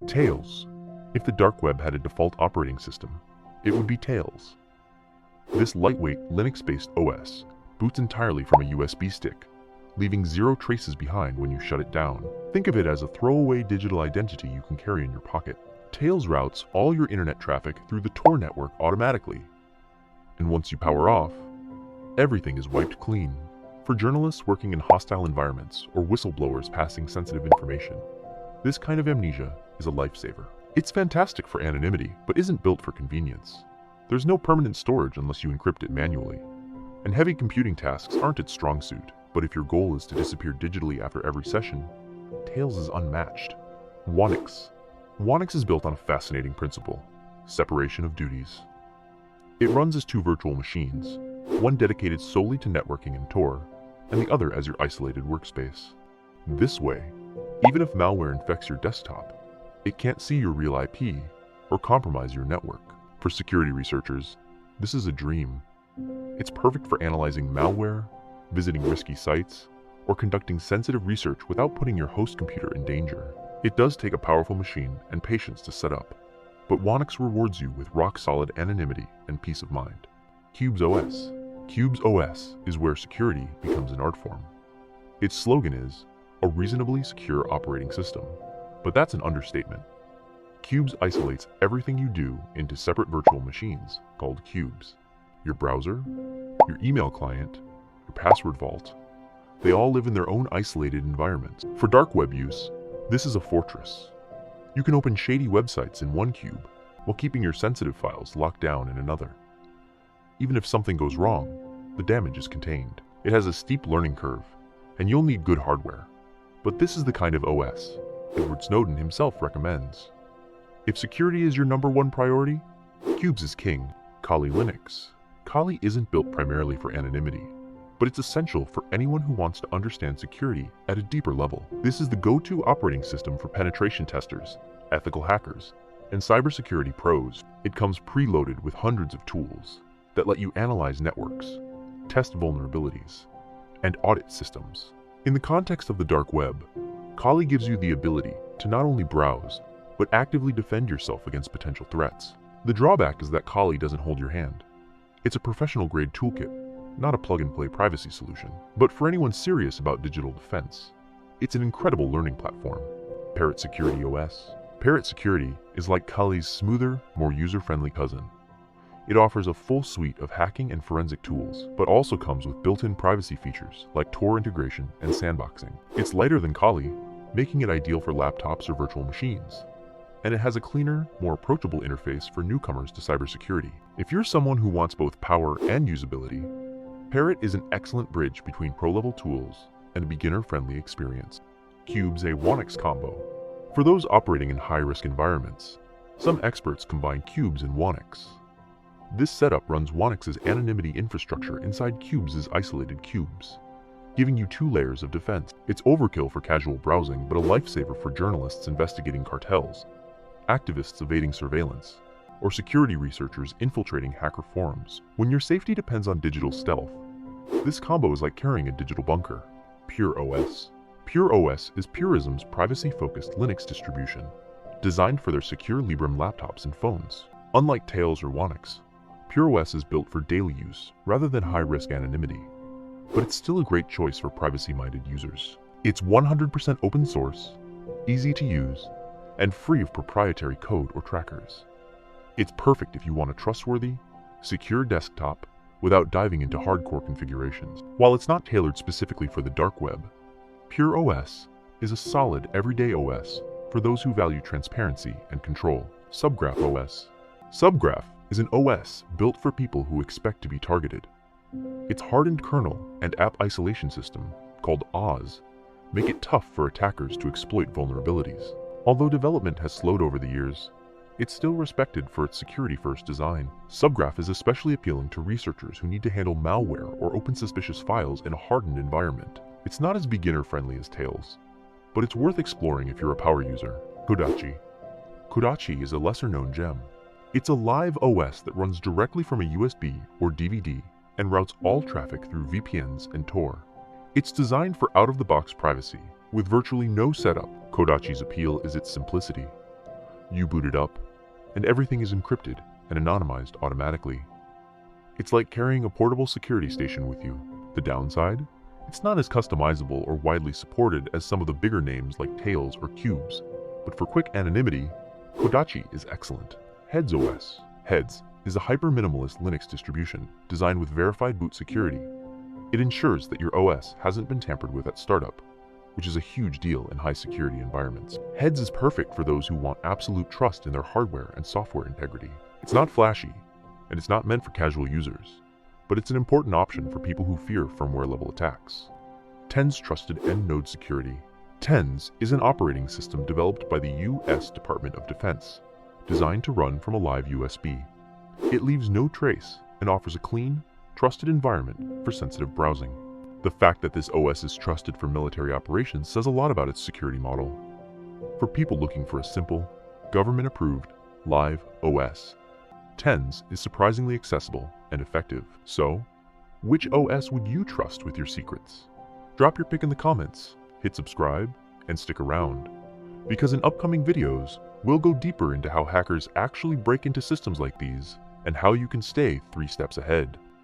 Tails. If the dark web had a default operating system, it would be Tails. This lightweight Linux-based OS boots entirely from a USB stick, leaving zero traces behind when you shut it down. Think of it as a throwaway digital identity you can carry in your pocket. Tails routes all your internet traffic through the Tor network automatically. And once you power off, everything is wiped clean. For journalists working in hostile environments or whistleblowers passing sensitive information, this kind of amnesia is a lifesaver. It's fantastic for anonymity, but isn't built for convenience. There's no permanent storage unless you encrypt it manually, and heavy computing tasks aren't its strong suit. But if your goal is to disappear digitally after every session, Tails is unmatched. Whonix. Whonix is built on a fascinating principle: separation of duties. It runs as two virtual machines, one dedicated solely to networking and Tor, and the other as your isolated workspace. This way, even if malware infects your desktop, it can't see your real IP or compromise your network. For security researchers, this is a dream. It's perfect for analyzing malware, visiting risky sites, or conducting sensitive research without putting your host computer in danger. It does take a powerful machine and patience to set up, but Whonix rewards you with rock-solid anonymity and peace of mind. Qubes OS. Qubes OS is where security becomes an art form. Its slogan is, a reasonably secure operating system, but that's an understatement. Qubes isolates everything you do into separate virtual machines called cubes. Your browser, your email client, your password vault, they all live in their own isolated environments. For dark web use, this is a fortress. You can open shady websites in one cube while keeping your sensitive files locked down in another. Even if something goes wrong, the damage is contained. It has a steep learning curve, and you'll need good hardware. But this is the kind of OS Edward Snowden himself recommends. If security is your #1 priority, Qubes is king. Kali Linux. Kali isn't built primarily for anonymity, but it's essential for anyone who wants to understand security at a deeper level. This is the go-to operating system for penetration testers, ethical hackers, and cybersecurity pros. It comes preloaded with hundreds of tools that let you analyze networks, test vulnerabilities, and audit systems. In the context of the dark web, Kali gives you the ability to not only browse, but actively defend yourself against potential threats. The drawback is that Kali doesn't hold your hand. It's a professional-grade toolkit, not a plug-and-play privacy solution. But for anyone serious about digital defense, it's an incredible learning platform. Parrot Security OS. Parrot Security is like Kali's smoother, more user-friendly cousin. It offers a full suite of hacking and forensic tools, but also comes with built-in privacy features like Tor integration and sandboxing. It's lighter than Kali, making it ideal for laptops or virtual machines. And it has a cleaner, more approachable interface for newcomers to cybersecurity. If you're someone who wants both power and usability, Parrot is an excellent bridge between pro-level tools and a beginner-friendly experience. Qubes a Whonix combo. For those operating in high-risk environments, some experts combine Qubes and Whonix. This setup runs Whonix's anonymity infrastructure inside Qubes' isolated cubes, giving you 2 layers of defense. It's overkill for casual browsing, but a lifesaver for journalists investigating cartels, activists evading surveillance, or security researchers infiltrating hacker forums. When your safety depends on digital stealth, this combo is like carrying a digital bunker. Pure OS. Pure OS is Purism's privacy-focused Linux distribution, designed for their secure Librem laptops and phones. Unlike Tails or Whonix, Pure OS is built for daily use rather than high-risk anonymity, but it's still a great choice for privacy-minded users. It's 100% open source, easy to use, and free of proprietary code or trackers. It's perfect if you want a trustworthy, secure desktop without diving into hardcore configurations. While it's not tailored specifically for the dark web, Pure OS is a solid everyday OS for those who value transparency and control. Subgraph OS. Subgraph is an OS built for people who expect to be targeted. Its hardened kernel and app isolation system, called OSes, make it tough for attackers to exploit vulnerabilities. Although development has slowed over the years, it's still respected for its security-first design. Subgraph is especially appealing to researchers who need to handle malware or open suspicious files in a hardened environment. It's not as beginner-friendly as Tails, but it's worth exploring if you're a power user. Kodachi. Kodachi is a lesser-known gem. It's a live OS that runs directly from a USB or DVD and routes all traffic through VPNs and Tor. It's designed for out-of-the-box privacy, with virtually no setup. Kodachi's appeal is its simplicity. You boot it up, and everything is encrypted and anonymized automatically. It's like carrying a portable security station with you. The downside? It's not as customizable or widely supported as some of the bigger names like Tails or Qubes, but for quick anonymity, Kodachi is excellent. Heads OS. Heads is a hyper-minimalist Linux distribution designed with verified boot security. It ensures that your OS hasn't been tampered with at startup, which is a huge deal in high-security environments. Heads is perfect for those who want absolute trust in their hardware and software integrity. It's not flashy, and it's not meant for casual users, but it's an important option for people who fear firmware-level attacks. TENS Trusted End Node Security. TENS is an operating system developed by the U.S. Department of Defense, designed to run from a live USB. It leaves no trace and offers a clean, trusted environment for sensitive browsing. The fact that this OS is trusted for military operations says a lot about its security model. For people looking for a simple, government-approved, live OS, TENS is surprisingly accessible and effective. So, which OS would you trust with your secrets? Drop your pick in the comments, hit subscribe, and stick around, because in upcoming videos, we'll go deeper into how hackers actually break into systems like these and how you can stay 3 steps ahead.